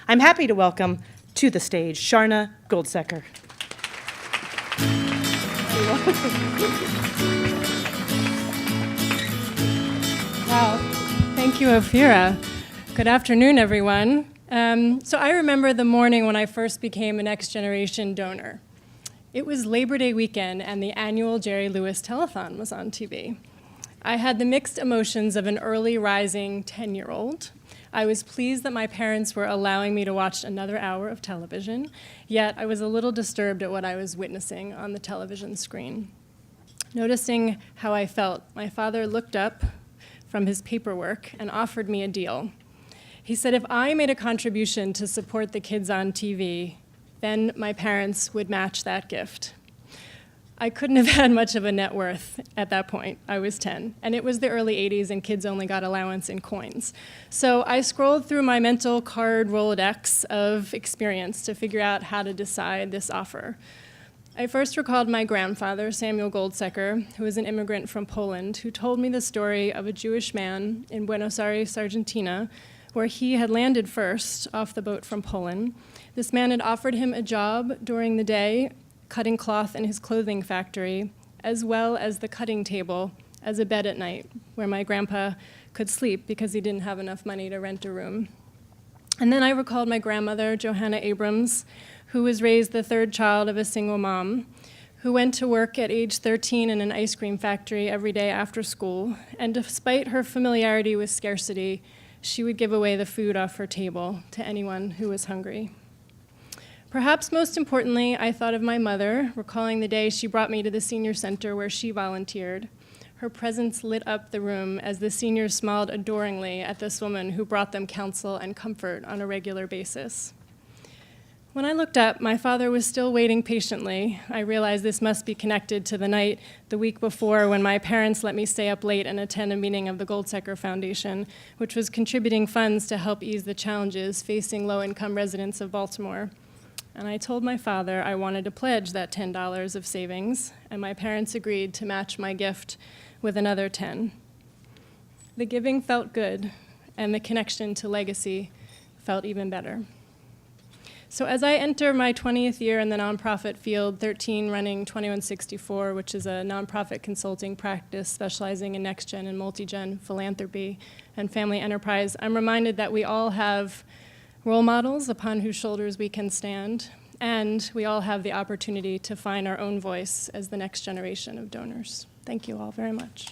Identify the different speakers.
Speaker 1: I'm happy to welcome to the stage Sharna Goldseker.
Speaker 2: Wow, thank you, Ophira. Good afternoon, everyone. So I remember the morning when I first became a Next Generation donor. It was Labor Day weekend, and the annual Jerry Lewis Telethon was on TV. I had the mixed emotions of an early rising 10-year-old. I was pleased that my parents were allowing me to watch another hour of television, yet I was a little disturbed at what I was witnessing on the television screen. Noticing how I felt, my father looked up from his paperwork and offered me a deal. He said if I made a contribution to support the kids on TV, then my parents would match that gift. I couldn't have had much of a net worth at that point. I was 10, and it was the early 80s, and kids only got allowance in coins. So I scrolled through my mental card Rolodex of experience to figure out how to decide this offer. I first recalled my grandfather, Samuel Goldseker, who was an immigrant from Poland, who told me the story of a Jewish man in Buenos Aires, Argentina, where he had landed first off the boat from Poland. This man had offered him a job during the day, cutting cloth in his clothing factory, as well as the cutting table as a bed at night, where my grandpa could sleep because he didn't have enough money to rent a room. And then I recalled my grandmother, Johanna Abrams, who was raised the third child of a single mom, who went to work at age 13 in an ice cream factory every day after school, and despite her familiarity with scarcity, she would give away the food off her table to anyone who was hungry. Perhaps most importantly, I thought of my mother, recalling the day she brought me to the senior center where she volunteered. Her presence lit up the room as the seniors smiled adoringly at this woman who brought them counsel and comfort on a regular basis. When I looked up, my father was still waiting patiently. I realized this must be connected to the night the week before when my parents let me stay up late and attend a meeting of the Goldseker Foundation, which was contributing funds to help ease the challenges facing low-income residents of Baltimore. And I told my father I wanted to pledge that $10 of savings, and my parents agreed to match my gift with another 10. The giving felt good, and the connection to legacy felt even better. So as I enter my 20th year in the nonprofit field, 13 running 2164, which is a nonprofit consulting practice specializing in next-gen and multi-gen philanthropy and family enterprise, I'm reminded that we all have role models upon whose shoulders we can stand, and we all have the opportunity to find our own voice as the next generation of donors. Thank you all very much.